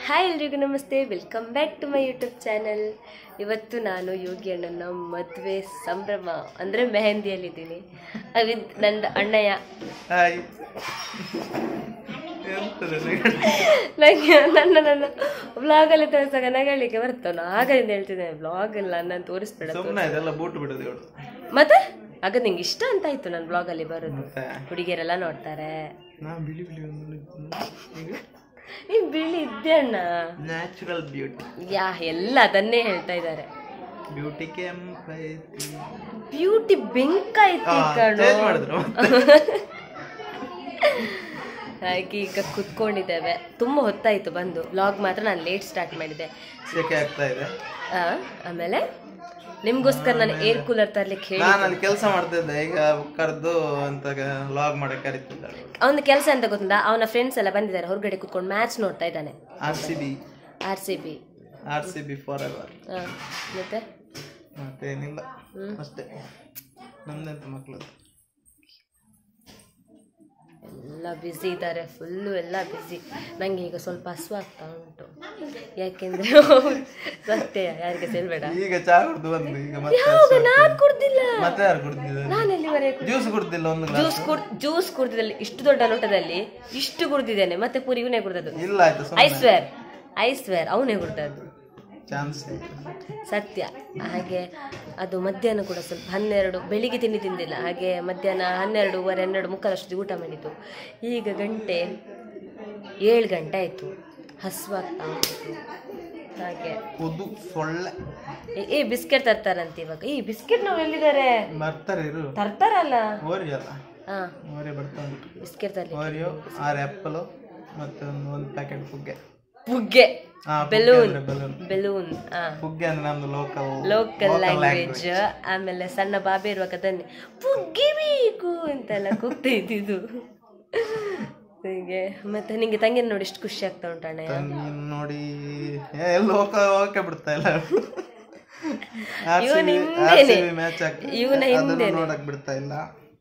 Hi ಎಲ್ರಿಗೂ ನಮಸ್ತೆ, welcome back to my YouTube channel. ಇವತ್ತು ನಾನು ಯೋಗಿ ಅಣ್ಣನ ಮದುವೆ ಸಂಭ್ರಮ ಅಂದರೆ ಮೆಹಂದಿಯಲ್ಲಿದ್ದೀನಿ. ವಿತ್ ನನ್ನ ಅಣ್ಣಯ್ಯ. ನನಗೆ ನನ್ನ ವ್ಲಾಗಲ್ಲಿ ತೋರಿಸಾಗ ನಗಲಿಕ್ಕೆ ಬರ್ತಾನ. ಆಗದಿಂದ ಹೇಳ್ತಿದ್ದೇನೆ, ವ್ಲಾಗ್ ಇಲ್ಲ ನನ್ನ ತೋರಿಸ್ಬೇಡ ಮತ್ತೆ. ಆಗ ನಿಂಗೆ ಇಷ್ಟ ಅಂತ ಆಯ್ತು ನನ್ನ ಬ್ಲಾಗಲ್ಲಿ ಬರೋದು. ಹುಡುಗಿಯರೆಲ್ಲ ನೋಡ್ತಾರೆ. ನೀನ್ ಬಿಳಿ ಇದ್ದೆ ಅಣ್ಣ, ನ್ಯಾಚುರಲ್ ಬ್ಯೂಟಿ. ಎಲ್ಲ ಅದನ್ನೇ ಹೇಳ್ತಾ ಇದ್ದಾರೆ. ಬ್ಯೂಟಿ ಬೆಂಕಾಯ್ತಿ ಕಣೋ. ಹಾಗೆ ಈಗ ಕುತ್ಕೊಂಡಿದ್ದೇವೆ. ತುಂಬಾ ಹೊತ್ತಾಯ್ತು ಬಂದು. ವ್ಲಾಗ್ ಮಾತ್ರ ನಾನು ಲೇಟ್ ಸ್ಟಾರ್ಟ್ ಮಾಡಿದ್ದೆ. ಆಮೇಲೆ ನಿಮ್ಗೋಸ್ಕರ ನಾನು ಏರ್ ಕೂಲರ್ ತರ್ಲಿಕ್ಕೆ ಹೇಳಿ ನಾನು ಕೆಲಸ ಮಾಡ್ತಿದ್ದೆ. ಈಗ ಕರೆದು ಅಂತ ವ್ಲಾಗ್ ಮಾಡಕ್ಕೆ ಕರೀತಿದ್ದ. ಅವನ ಕೆಲಸ ಅಂತ ಗೊತ್ತಿಲ್ಲ. ಅವನ ಫ್ರೆಂಡ್ಸ್ ಎಲ್ಲ ಬಂದಿದ್ದಾರೆ, ಹೊರಗಡೆ ಕುತ್ಕೊಂಡು ಮ್ಯಾಚ್ ನೋಡ್ತಾ ಇದ್ದಾನೆ. R C B forever. ಮತ್ತೇನಿಲ್ಲ, ಅಷ್ಟೇ. ನಮ್ದೆಂತ ಮಕ್ಕಳು ಎಲ್ಲ ಬ್ಯುಸಿ ಇದ್ದಾರೆ, ಫುಲ್ಲು ಎಲ್ಲ ಬ್ಯುಸಿ. ನನಗೆ ಈಗ ಸ್ವಲ್ಪ ಹಸುವಾಗ್ತಾ ಉಂಟು. ಯಾಕೆಂದ್ರೆ ಸತ್ಯ ಯಾರಿಗೆ ಸೇರ್ಬೇಡ. ಈಗ ಚಾ ಕುಡ್ದು ಬಂದು ಈಗ ನಾನು ಕುಡ್ದಿಲ್ಲ. ಮತ್ತೆ ಯಾರು ಕುಡ್ದಿಲ್ಲ? ನಾನು ಎಲ್ಲಿವರೆಗೆ ಜ್ಯೂಸ್ ಕುಡ್ದಿಲ್ಲ. ಒಂದು ಜ್ಯೂಸ್ ಕುಡ್ದಿದ್ದಲ್ಲಿ ಇಷ್ಟು ದೊಡ್ಡ ಲೋಟದಲ್ಲಿ ಇಷ್ಟು ಕುಡ್ದಿದ್ದೇನೆ. ಮತ್ತೆ ಪೂರಿ ಇವನೇ ಕುಡ್ದದ್ದು. ಇಲ್ಲ ಆಯ್ತು, ಐ ಸ್ವೇರ್ ಅವನೇ ಕುಡ್ದದ್ದು. ಚಾನ್ಸ್ ಸತ್ಯ. ಹಾಗೆ ಅದು ಮಧ್ಯಾಹ್ನ ಕೂಡ ಸ್ವಲ್ಪ 12 ಬೆಳಿಗ್ಗೆ ತಿಂದಿಲ್ಲ. ಹಾಗೆ ಮಧ್ಯಾಹ್ನ 12:15 12:45 ಊಟ ಮಾಡಿದ್ದು. ಈಗ ಗಂಟೆ 7 ಗಂಟೆ ಆಯಿತು. ಹಸುವಾಗ್ತಾ ಉಂಟು. ಹಾಗೆ ಬಿಸ್ಕೆಟ್ ತರ್ತಾರಂತ ಇವಾಗ. ಈ ಬಿಸ್ಕೆಟ್ ನಾವು ಎಲ್ಲಿದ್ದಾರೆ ತರ್ತಾರಲ್ಲ. ಬಿಸ್ಕೆಟ್ ತರ್ಲಿ. 6 ಆಪಲ್ ಮತ್ತೆ ಒಂದು ಪ್ಯಾಕೆಟ್ ಪುಗ್ಗೆ ಬೆಲೂನ್ ಪುಗ್ಗೆ ಅಂದ್ರೆ ನಮ್ದು ಲೋಕಲ್ ಲ್ಯಾಂಗ್ವೇಜ್. ಆಮೇಲೆ ಸಣ್ಣ ಬಾಬೆ ಇರುವಾಗ ಅದನ್ನೇ ಪುಗ್ಗೆ ಬೇಕು ಅಂತೆಲ್ಲ ಕೂಗ್ತಾ ಇದ್ದಿದ್ದು. ಹೀಗೆ ಮತ್ತೆ ನಿಂಗೆ ತಂಗಿನ ನೋಡಿ ಎಷ್ಟು ಖುಷಿ ಆಗ್ತಾ ಉಂಟಣ್ಣ. ನೋಡಿ ಬಿಡ್ತಾ ಇಲ್ಲ. ಇವನ ಹಿಂದೆ ನೋಡಕ್ ಬಿಡ್ತಾ ಇಲ್ಲ.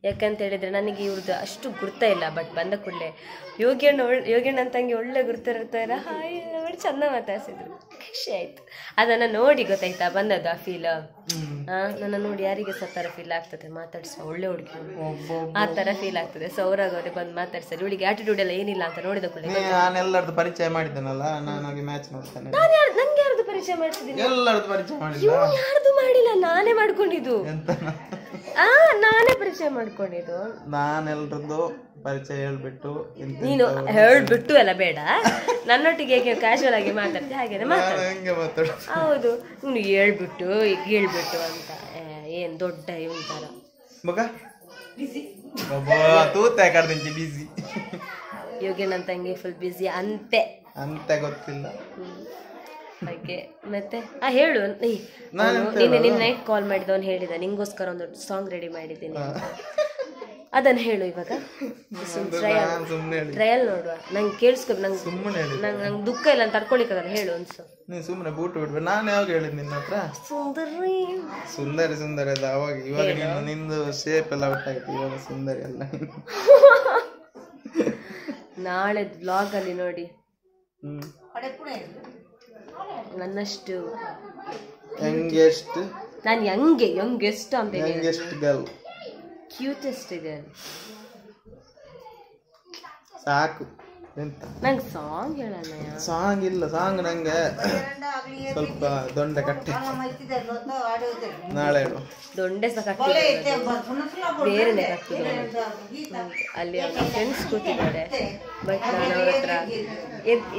ಯಾಕಂತ ಹೇಳಿದ್ರೆ ನನಗೆ ಇವ್ರದ್ದು ಅಷ್ಟು ಗುರ್ತ ಇಲ್ಲ. ಬಟ್ ಬಂದ ಕೂಡಲೇ ಯೋಗಿಯಣ್ಣ ತಂಗಿ ಒಳ್ಳೆ ಗುರ್ತಿರ್ತಾರೆ. ಹಾಯ್ ನೋಡಿ ಚಂದ ಮಾತಾಡ್ಸಿದ್ರು, ಖುಷಿ ಆಯ್ತು. ಅದನ್ನ ನೋಡಿ ಗೊತ್ತಾಯ್ತಾ ಬಂದದ್ದು ಆ ಫೀಲ್. ನನ್ನ ನೋಡಿ ಯಾರಿಗೆ ಸತ್ತಾರ ಫೀಲ್ ಆಗ್ತದೆ. ಮಾತಾಡ್ಸ ಒಳ್ಳೆ ಹುಡುಗಿ ಆ ತರ ಫೀಲ್ ಆಗ್ತದೆ. ಸೊ ಅವ್ರಿಗೆ ಬಂದು ಮಾತಾಡ್ತಾರೆ. ಇವಳಿಗೆ ಆಟಿಟ್ಯೂಡ್ ಎಲ್ಲ ಏನಿಲ್ಲ ಅಂತ ನೋಡಿದ ಕೂಡಲೇ ನಾನೆಲ್ಲರದ್ದು ಪರಿಚಯ ಮಾಡಿದ್ದೇನಲ್ಲ. ನಾನು ಮ್ಯಾಚ್ ನೋಡ್ತೇನೆ. ನಂಗೆ ಯಾರ್ದು ಪರಿಚಯ ಮಾಡ್ತಿದ್ದೀನಿ? ಎಲ್ಲರದ್ದು ಪರಿಚಯ ಮಾಡಿಲ್ಲ. ಯಾರ್ದು ಮಾಡಿಲ್ಲ, ನಾನೇ ಮಾಡ್ಕೊಂಡಿದ್ದು. ನಾನೇ ಪರಿಚಯ ಮಾಡ್ಕೊಂಡಿದ್ದು. ನಾನೆಲ್ಲರದ್ದು ಪರಿಚಯ ಹೇಳ್ಬಿಟ್ಟು ನೀನು ಹೇಳ್ಬಿಟ್ಟು ಎಲ್ಲ ಬೇಡ. ನನ್ನೊಟ್ಟಿಗೆ ಕ್ಯಾಶುವಲ್ ಆಗಿ ಮಾತಾಡ್ತಿ ಹಾಗೇನೆ ಮಾತಾಡ. ಹೌದು, ನೀನು ಹೇಳ್ಬಿಟ್ಟು ಈಗ ಹೇಳ್ಬಿಟ್ಟು ಅಂತ ಏನ್ ದೊಡ್ಡ ಇವನ್ ತರ ಬಿಸಿ. ಯೋಗಿಯಣ್ಣ ತಂಗಿ ಫುಲ್ ಬಿಸಿ ಅಂತೆ ಗೊತ್ತಿಲ್ಲ. ಹಾಗೆ ಮತ್ತೆ ಹೇಳು. ನಿನ್ನೆ ನೈಟ್ ಕಾಲ್ ಮಾಡಿದವನು ಹೇಳಿದ ನಿಂಗೋಸ್ಕರ ಒಂದು ಸಾಂಗ್ ರೆಡಿ ಮಾಡಿದ್ದೀನಿ. ಅದನ್ನ ಹೇಳು ಇವಾಗ. ಟ್ರಯಲ್ ನೋಡುವ. ನಂಗೆ ಕೇಳಿಸ್ಕೊಬೇಕು. ನಂಗೆ ದುಃಖ ಇಲ್ಲ ಅಂತ ತಡ್ಕೊಳಿಕ್ಕಲ್ಲ. ಹೇಳು ಅನ್ಸು. ನೀನ್ ಸುಮ್ಮನೆ ಬೂಟು ಬಿಡ್ಬೇಡ. ನಾನು ಯಾವಾಗ ಹೇಳಿದ್ ನಿನ್ನ ಹತ್ರ ಸುಂದರಿ ಅದ ಅವಾಗ. ಇವಾಗ ನಿಂದು ಶೇಪ್ ಎಲ್ಲ ಒಟ್ಟಾಗಿತ್ತು. ಇವಾಗ ಸುಂದರಿ ಅಲ್ಲ. ನಾಳೆ ಬ್ಲಾಗ್ ಅಲ್ಲಿ ನೋಡಿ ನನ್ನಷ್ಟು ನಾನು ಯಂಗೆಸ್ಟ್ ಅಂತ ಕ್ಯೂಟೆಸ್ಟ್ ಇದೆ ಸಾಕು. ನಂಗೆ ಸಾಂಗ್ ಹೇಳಣ್ಣ. ಸಾಂಗ್ ಇಲ್ಲ, ಸಾಂಗ್ ನಂಗೆ ಸ್ವಲ್ಪ ದೊಂಡೆ ಕಟ್ಟಿ ನಾಳೆ ದೊಂಡೆ ಸಹ ಕಟ್ಟಿ ಬೇರೆನೆ ಕಟ್ಟಿದ್ರು. ಅಲ್ಲಿ ಅವ್ರ ಫ್ರೆಂಡ್ಸ್ ಕೂತಿದ್ದಾರೆ. ಬಟ್ ನಾನು ಅವ್ರ ಹತ್ರ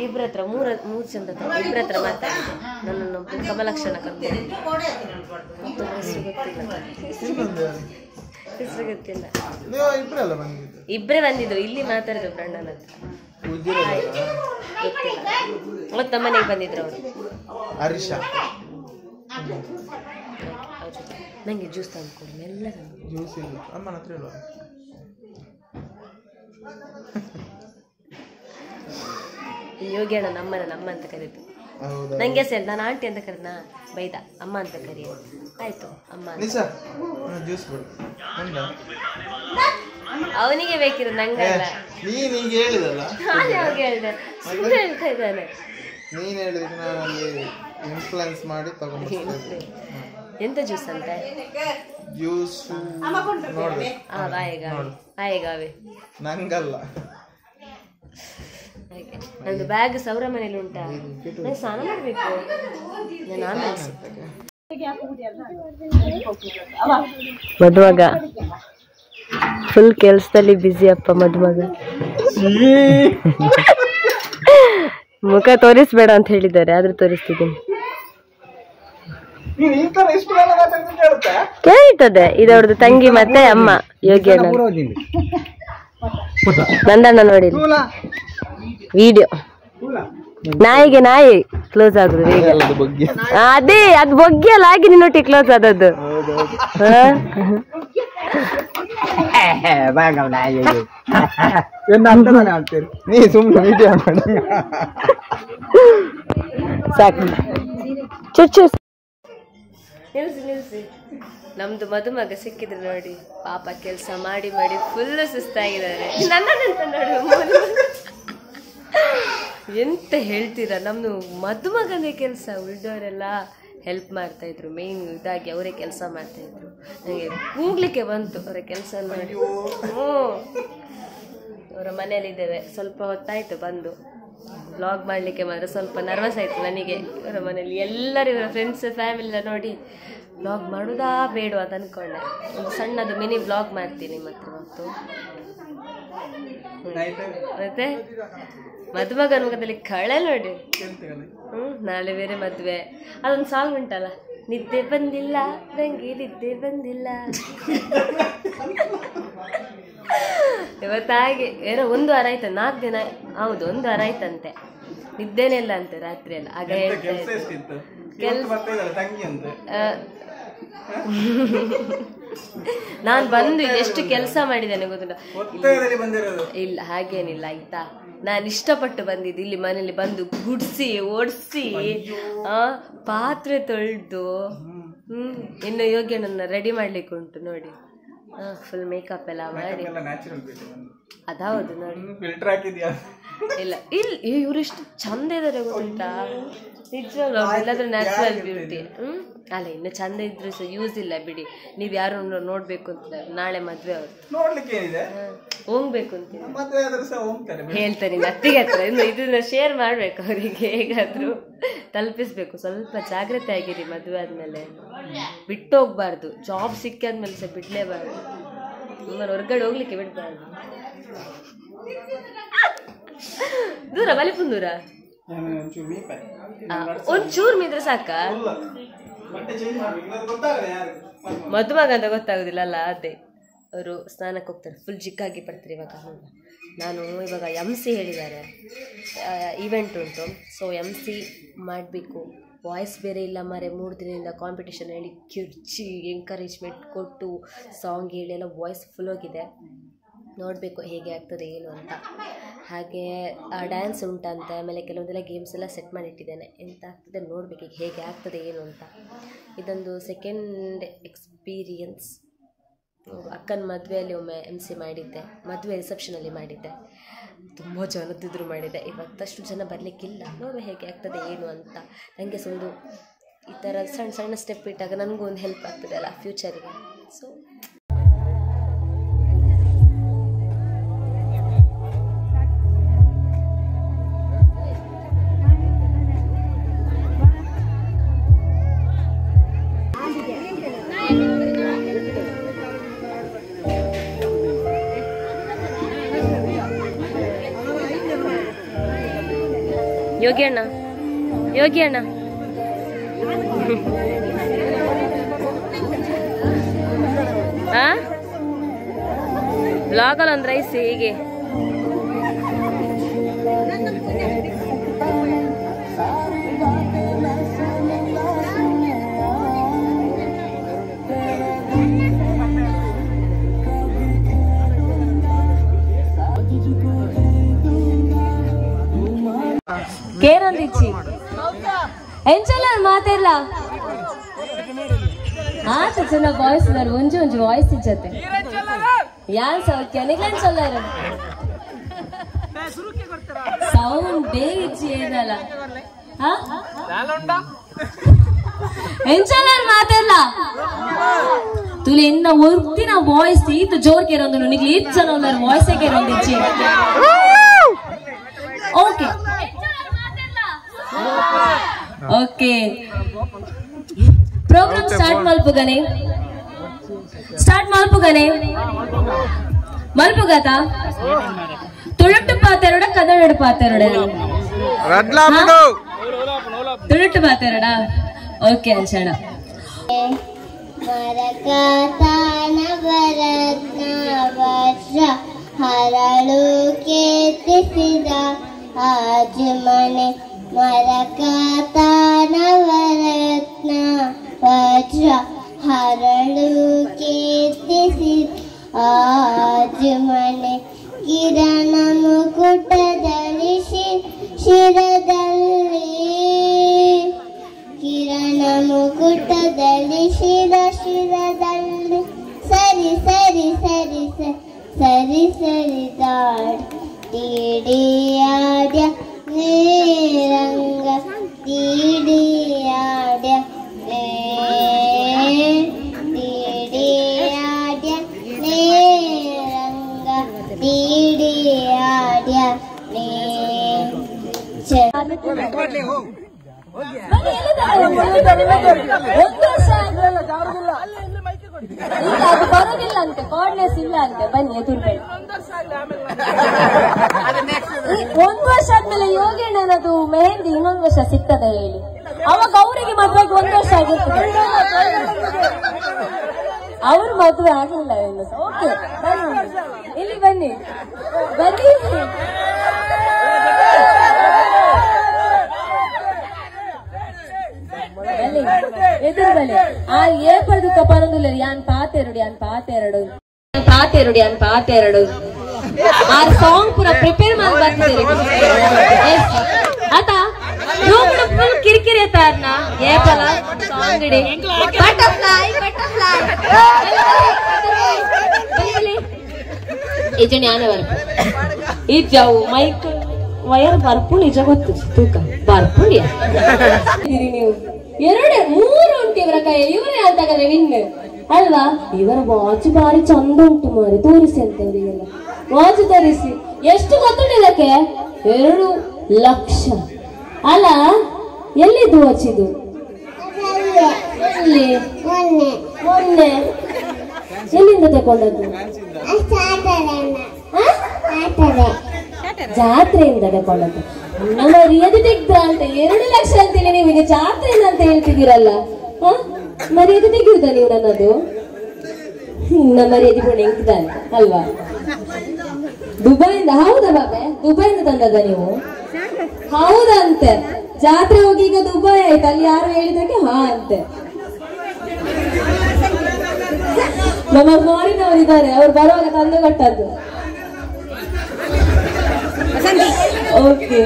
ಇಬ್ಬರ ಹತ್ರ ಮೂರು ಜನ ಹತ್ರ ಇಬ್ಬರ ಹತ್ರ ಮಾತಾಡಿದೆ. ನನ್ನನ್ನು ಕಮಲಕ್ಷಣ ಕರ್ಕೊಂಡು ಹೆಸರು ಗೊತ್ತಿಲ್ಲ. ಇಬ್ಬರೇ ಬಂದಿದ್ದು. ಇಲ್ಲಿ ಮಾತಾಡಿದ್ರು ಫ್ರೆಂಡನ ಹತ್ರ. ಗೊತ್ತಿಲ್ಲ. ಮತ್ತೆ ನಮ್ಮ ಮನೆಗೆ ಬಂದಿದ್ರು ಅವರು. ಹರೀಶ ನಂಗೆ ಜ್ಯೂಸ್ ತಂದ್ಕೊಡಿ. ಎಲ್ಲ ಜ್ಯೂಸ್ ಇಲ್ಲ ಅಮ್ಮನ ಹತ್ರ ಇಲ್ವಾ? ಯೋಗಿ ಅಣ್ಣ ನಮ್ಮ ಅಂತ ಕರೀತು. ನಂಗೆ ಸರಿ ನಾನು ಆಂಟಿ ಅಂತ ಕರೆದ್ನಾ, ಬೈದ ಅಮ್ಮ ಅಂತ ಕರಿ. ಆಯ್ತು ಅಮ್ಮ. ಜ್ಯೂಸ್ ಅವನಿಗೆ ಬೇಕಿರೋದು ನಂಗಲ್ಲ. ನೀನು ಈಗ ಹೇಳಿದಲ್ಲ. ನಾನು ಯಾವಾಗ ಹೇಳಿದೆ? ಸುಮ್ಮನೆ ಹೇಳ್ತಾ ಇದ್ದಾನೆ. ನೀನ್ ಹೇಳಿದ್ರೆ ನಾನು ಅಲ್ಲಿ ಇನ್ಫ್ಲುಯೆನ್ಸ್ ಮಾಡಿ ತಗೊಂಡ್ಬರ್ತೇನೆ. ಎಂತ ಜ್ಯೂಸ್ ಅಂತ? ಜ್ಯೂಸ್ ನೋಡ್ರಿ. ಆಯ್ಗಾವೆ ನಂಗಲ್ಲ. ನಂದು ಬ್ಯಾಗ್ ಸೌರ ಮನೇಲಿ ಉಂಟಾ? ನಾನು ಸ್ನಾನ ಮಾಡ್ಬೇಕು. ಮದುಮಗ ಫುಲ್ ಕೆಲ್ಸದಲ್ಲಿ ಬ್ಯುಸಿ ಅಪ್ಪ. ಮದುಮಗ ಮುಖ ತೋರಿಸ್ಬೇಡ ಅಂತ ಹೇಳಿದ್ದಾರೆ, ಆದ್ರೂ ತೋರಿಸ್ತಿದ್ದೀನಿ. ಕೇಳ್ತದೆ. ಇದವ್ರದ್ದು ತಂಗಿ ಮತ್ತೆ ಅಮ್ಮ ಯೋಗಿ ಅಣ್ಣ. ನಂದಣ್ಣ ನೋಡಿ ವಿಡಿಯೋ. ನಾಯಿಗೆ ನಾಯಿ ಕ್ಲೋಸ್ ಆಗುದು ಅದೇ, ಅದು ಬೊಗ್ಗೆ ಅಲ್ಲ, ಆಗಿ ನಿನ್ನೊಟ್ಟಿಗೆ ಕ್ಲೋಸ್ ಆದದ್ದು. ಸಾಕು ಚುಚ್ಚು. ನಿಲ್ಸಿ. ನಮ್ದು ಮದುಮಗ ಸಿಕ್ಕಿದ್ರು ನೋಡಿ, ಪಾಪ ಕೆಲಸ ಮಾಡಿ ಮಾಡಿ ಫುಲ್ ಸುಸ್ತಾಗಿದ್ದಾರೆ. ನನ್ನಂತ ನೋಡು, ಎಂತ ಹೇಳ್ತೀರಾ, ನಮ್ದು ಮದುಮಗನೇ ಕೆಲಸ. ಉಳಿದವರೆಲ್ಲ ಹೆಲ್ಪ್ ಮಾಡ್ತಾ ಇದ್ರು, ಮೇನ್ ಇದಾಗಿ ಅವರೇ ಕೆಲಸ ಮಾಡ್ತಾ ಇದ್ರು. ನನಗೆ ಕೂಗ್ಲಿಕ್ಕೆ ಬಂತು ಅವರ ಕೆಲಸ ನೋಡಿ. ಅವರ ಮನೆಯಲ್ಲಿದ್ದೇವೆ. ಸ್ವಲ್ಪ ಹೊತ್ತಾಯ್ತು ಬಂದು. ವ್ಲಾಗ್ ಮಾಡಲಿಕ್ಕೆ ಮಾತ್ರ ಸ್ವಲ್ಪ ನರ್ವಸ್ ಆಯಿತು ನನಗೆ. ಇವರ ಮನೇಲಿ ಎಲ್ಲರೂ ಇವರ ಫ್ರೆಂಡ್ಸ್ ಫ್ಯಾಮಿಲಿನ ನೋಡಿ ವ್ಲಾಗ್ ಮಾಡೋದಾ ಬೇಡವಾ ಅಂತ ಅಂದ್ಕೊಂಡೆ. ಒಂದು ಸಣ್ಣದು ಮಿನಿ ವ್ಲಾಗ್ ಮಾಡ್ತೀನಿ ಮತ್ತೆ ಇವತ್ತು. ಮತ್ತೆ ಮದುಮಗನ ಮುಖದಲ್ಲಿ ಕಳೆ ನೋಡಿ. ನಾಳೆ ಬೇರೆ ಮದುವೆ. ಅದೊಂದು ಸಾಂಗ್ ಉಂಟಲ್ಲ, ನಿದ್ದೆ ಬಂದಿಲ್ಲ ನಂಗೆ ನಿದ್ದೆ ಬಂದಿಲ್ಲ. ಇವತ್ತಾಗೆ ಏನೋ 1 ವಾರ ಆಯ್ತು, 4 ದಿನ ಹೌದು 1 ವಾರ ಆಯ್ತಂತೆ, ನಿದ್ದೆನೇ ಇಲ್ಲ ಅಂತೆ ರಾತ್ರಿ ಎಲ್ಲ. ಆಗ ನಾನು ಬಂದು ಎಷ್ಟು ಕೆಲಸ ಮಾಡಿದ್ದೇನೆ ಗೊತ್ತಿಲ್ಲ. ಇಲ್ಲ ಹಾಗೇನಿಲ್ಲ ಆಯ್ತಾ, ನಾನು ಇಷ್ಟಪಟ್ಟು ಬಂದಿದ್ದು. ಇಲ್ಲಿ ಮನೇಲಿ ಬಂದು ಗುಡ್ಸಿ ಓಡಿಸಿ ಪಾತ್ರೆ ತೊಳೆದು ಇನ್ನು ಯೋಗ್ಯನನ್ನ ರೆಡಿ ಮಾಡ್ಲಿಕ್ಕೆ ಉಂಟು ನೋಡಿ. ಫುಲ್ ಮೇಕಪ್ ಎಲ್ಲ ಮಾಡಿ. ಅದೌದು ನೋಡಿ. ಇಲ್ಲ ಇವ್ರು ಎಷ್ಟು ಚಂದ ಇದಾರೆ ಗೊತ್ತುಂಟಾ, ನಿಜವಾಗ್ಲೂ. ಎಲ್ಲಾದ್ರೂ ನ್ಯಾಚುರಲ್ ಬ್ಯೂಟಿ. ಅಲ್ಲ ಇನ್ನು ಚಂದ ಇದ್ರು ಸಹ ಯೂಸ್ ಇಲ್ಲ ಬಿಡಿ. ನೀವ್ ಯಾರು ನೋಡ್ಬೇಕು ಅಂತ ನಾಳೆ ಮದ್ವೆ ಅವ್ರು ಹೋಗ್ಬೇಕು ಅಂತ ಹೇಳ್ತಾರೆ ಅತ್ತಿಗೆ ಹತ್ರ. ಇನ್ನು ಇದನ್ನ ಶೇರ್ ಮಾಡ್ಬೇಕು ಅವರಿಗೆ, ಹೇಗಾದ್ರು ತಲುಪಿಸ್ಬೇಕು. ಸ್ವಲ್ಪ ಜಾಗ್ರತೆ ಆಗಿರಿ ಮದ್ವೆ ಆದ್ಮೇಲೆ, ಬಿಟ್ಟು ಹೋಗ್ಬಾರ್ದು. ಜಾಬ್ ಸಿಕ್ಕಾದ್ಮೇಲೆ ಸಹ ಬಿಡ್ಲೇಬಾರ್ದು. ನಿಮ್ಮನ್ನು ಹೊರಗಡೆ ಹೋಗ್ಲಿಕ್ಕೆ ಬಿಡ್ಬಾರ್ದು. ದೂರ ಬಲಿಪುಂದೂರ ಒಂಚೂರು ಮಿದ್ರೆ ಸಾಕ. ಮದುಮಗ ಅಂತ ಗೊತ್ತಾಗುದಿಲ್ಲ ಅಲ್ಲ. ಅದೇ ಅವರು ಸ್ನಾನಕ್ಕೆ ಹೋಗ್ತಾರೆ, ಫುಲ್ ಜಿಕ್ಕಾಗಿ ಬರ್ತಾರೆ. ಇವಾಗ ಇವಾಗ MC ಹೇಳಿದ್ದಾರೆ, ಈವೆಂಟ್ ಉಂಟು. ಸೊ MC ಮಾಡಬೇಕು. ವಾಯ್ಸ್ ಬೇರೆ ಇಲ್ಲ ಮಾರೆ, 3 ದಿನದಿಂದ ಕಾಂಪಿಟೇಷನ್ ಹೇಳಿ ಕಿರ್ಚಿ ಎಂಕರೇಜ್ಮೆಂಟ್ ಕೊಟ್ಟು ಸಾಂಗ್ ಹೇಳಿ ಎಲ್ಲ ವಾಯ್ಸ್ ಫುಲ್ ಹೋಗಿದೆ. ನೋಡಬೇಕು ಹೇಗೆ ಆಗ್ತದೆ ಏನು ಅಂತ. ಹಾಗೆ ಡ್ಯಾನ್ಸ್ ಉಂಟಂತೆ, ಆಮೇಲೆ ಕೆಲವೊಂದೆಲ್ಲ ಗೇಮ್ಸ್ ಎಲ್ಲ ಸೆಟ್ ಮಾಡಿಟ್ಟಿದ್ದೇನೆ. ಎಂತ ಆಗ್ತದೆ ನೋಡಬೇಕು ಈಗ ಹೇಗೆ ಆಗ್ತದೆ ಏನು ಅಂತ. ಇದೊಂದು ಸೆಕೆಂಡ್ ಎಕ್ಸ್ಪೀರಿಯನ್ಸ್. ಅಕ್ಕನ ಮದುವೆಯಲ್ಲಿ ಒಮ್ಮೆ MC ಮಾಡಿದ್ದೆ, ಮದುವೆ ರಿಸೆಪ್ಷನಲ್ಲಿ ಮಾಡಿದ್ದೆ. ತುಂಬ ಜನದಿದ್ರು ಮಾಡಿದ್ದೆ. ಇವತ್ತಷ್ಟು ಜನ ಬರಲಿಕ್ಕಿಲ್ಲ. ನೋಡುವ ಹೇಗೆ ಆಗ್ತದೆ ಏನು ಅಂತ. ನನಗೆ ಒಂದು ಈ ಥರ ಸಣ್ಣ ಸಣ್ಣ ಸ್ಟೆಪ್ ಇಟ್ಟಾಗ ನನಗೂ ಒಂದು ಹೆಲ್ಪ್ ಆಗ್ತದೆ ಅಲ್ಲ ಫ್ಯೂಚರಿಗೆ. ಸೊ ಯೋಗಿ ಅಣ್ಣ ಬ್ಲಾಗಲ್ಲಿ ಒಂದು ರೈಸ್ ಹೀಗೆ. ಕೇರಂದಿಚ್ಚಿ ಎಂಚಲ್ಲ ಮಾತೆಲ್ಲ ಆತ ಚೆನ್ನ ವಾಯ್ಸ್ ಇದ್ದಾರೆ. ಒಂಜಿ ವಾಯ್ಸ್ ಇಜ್ಜತೆ ಯಾರು ಸೌಖ್ಯ ನಿಗ್ಲೆಂಡ್ ಸೌಂಡ್ ಬೇಗ ಇಚ್ಚಿ ಏನಲ್ಲ ಎಂಚಲ ಮಾತೆಲ್ಲ ತುಲೆ ಇನ್ನ ಒರ್ತಿನ ವಾಯ್ಸ್ ಈತ ಜೋರ್ ಕೇರೊಂದು ನಿಗೆ ಈತ್ ಜನ ಉಳ್ಳಾರ ವಾಯ್ಸೇ ಕೇರೊಂದು ಇಚ್ಚಿ ಓಕೆ ಓಕೆ ಪ್ರೋಗ್ರಾಮ್ ಸ್ಟಾರ್ಟ್ ಮಲ್ಪುಗನೆ ಮಲ್ಪುಗತ ತುಳುಟ್ಟು ಪಾತೆರಡ ಕನ್ನಡ ಪಾತೆರಡ ತುಳುಟ್ಟು ಪಾತೆರಡ ಓಕೆ ಅಂಚಣ ಹರಳು ಕೇತಿಸಿದ ಆಜಮನೆ ಮರಕಾತ ನವರತ್ನ ವಜ್ರ ಹರಳು ಕೇತಿಸಿದ ಆಜಮನೆ ಕಿರಣ ಮುಕುಟದಲ್ಲಿ ಶಿರದಲ್ಲಿ ಕಿರಣ ಮುಕುಟದಲ್ಲಿ ಶಿರದಲ್ಲಿ ಸರಿ ಸರಿ ಸರಿ ಸರಿ ಸರಿ ತೀಡಿಯಾಡ್ಯ ನೇರಂಗ ತೀಡಿಯಾಡ್ಯ ತೀಡಿಯಾಡ್ಯ ನೇರಂಗ ತೀಡಿಯಾಡ್ಯ ನೇ ಬರೋದಿಲ್ಲ ಅಂತೆ ಕಾರ್ಡ್ಲೆಸ್ ಇಲ್ಲ ಅಂತೆ ಬನ್ನಿ ಎದುರ್ಬೇಡಿ ಒಂದು ವರ್ಷ ಆದ್ಮೇಲೆ ಯೋಗೇಣ್ಣನದು ಮೆಹಂದಿ ಇನ್ನೊಂದು ವರ್ಷ ಸಿಗ್ತದೆ ಹೇಳಿ ಅವಾಗ ಅವರಿಗೆ ಮದ್ವೆಗೆ 1 ವರ್ಷ ಆಗಿರ್ತದೆ ಅವ್ರ ಮದುವೆ ಆಗಲಿಲ್ಲ ಇನ್ನು ಓಕೆ ಬನ್ನಿ ಇಲ್ಲಿ ಬನ್ನಿ ಎದುರು ಬಲೆ ಆ ಏಪದು ಕಪರಂದುಲ್ಲ ಯಾನ್ ಪಾತೆರಡು ಆ ಸಾಂಗ್ ಪೂರ ಪ್ರಿಪೇರ್ ಮಾಡಿ ಬರ್ತಿದ್ದೀರಿ ಆತ ರೂಪಣ ಫುಲ್ ಕಿರಿಕಿರಿ ತಾರ್ನ ಏಪಲ ಸಾಂಗ್ ಇಡಿ ಬಟರ್ಫ್ಲೈ ಇದು ಜ್ಞಾನ ಬರ್ಪು ಇಜ್ಜವು ಮೈಕ್ ವಯರ್ ಬರ್ಪು ನಿಜ ಗೊತ್ತು ತೂಕ ಬರ್ಪುಂಡಿಯ ನೀವು 2-3 ಉಂಟು ಇವರ ಕೈ ಇವರೇ ಅಂತಾಗದೆ ವಿನ್ ಅಲ್ವಾ ಇವರ ವಾಚ್ ಬಾರಿ ಚಂದ ಉಂಟು ಮಾರಿ ತೋರಿಸಿ ಅಂತ ಇವರಿಗೆಲ್ಲ ವಾಚ್ ತೋರಿಸಿ ಎಷ್ಟು ಗೊತ್ತುಂಟು ಇದಕ್ಕೆ 2 ಲಕ್ಷ ಅಲ್ಲ ಎಲ್ಲಿದ್ದು ವಾಚ್ ಇದು ಮೊನ್ನೆ ಎಲ್ಲಿಂದ ತಗೊಂಡದ್ದು ಜಾತ್ರೆಯಿಂದ ತಗೊಂಡದ್ದು ನಮ್ಮ ಮರ್ಯಾದೆ ತೆಗ್ದ್ರ ಅಂತ 2 ಲಕ್ಷ ಅಂತೇಳಿ ನೀವೀಗ ಜಾತ್ರೆಯಿಂದ ಅಂತ ಹೇಳ್ತಿದ್ದೀರಲ್ಲ ಮರ್ಯಾದೆ ತೆಗೆಯುವುದ ನೀವು ನನ್ನದು ಇನ್ನ ಮರ್ಯಾದೆ ಕೂಡ ಹೆಂಗ್ತಾನೆ ಅಲ್ವಾ ದುಬೈಯಿಂದ ಹೌದಾ ಬಾಬೆ ದುಬೈಯಿಂದ ತಂದದ ನೀವು ಹೌದಂತೆ ಜಾತ್ರೆ ಹೋಗಿ ಈಗ ದುಬೈ ಆಯ್ತು ಅಲ್ಲಿ ಯಾರು ಹೇಳಿದಕ್ಕೆ ಹಾ ಅಂತೆ ನಮ್ಮ ಫಾರಿನವರು ಇದ್ದಾರೆ ಅವ್ರು ಬರುವಾಗ ತಂದು ಕೊಟ್ಟದ್ದು ಓಕೆ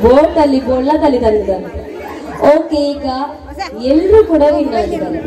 ಬೋಟಲ್ಲಿ ಬೊಳ್ಳದಲ್ಲಿ ತಂದಿದ್ದಾರೆ ಓಕೆ ಈಗ ಎಲ್ಲರೂ ಕೂಡ ವಿನ್ ಆಗಿದ್ದಾರೆ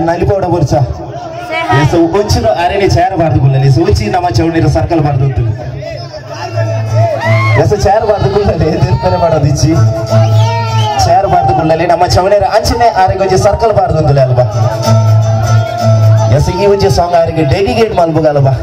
నలిపోవడం వచ్చా వచ్చిన అరే చేరబారదుకున్నది వచ్చి నమ్మ చౌడీర సర్కల్ బారదు చేరబారదుకున్నది తీర్పనే ಮಾಡೋದು ಇಚ್ಚಿ చేరబారదుకున్నది ನಮ್ಮ ಚೌಡೀರ ಅಂಚನೆ ಆರೆಗೆ ಸರ್ಕಲ್ ಬಾರದು ಅಲ್ವಾ ಎಸ್ ಈ ಒಂಚೆ ಸಾಂಗ್ ಅವರಿಗೆ ಡೆಡಿಕೇಟ್ ಮಾಡ್ಬೋಗಲ್ಲ ಬಾ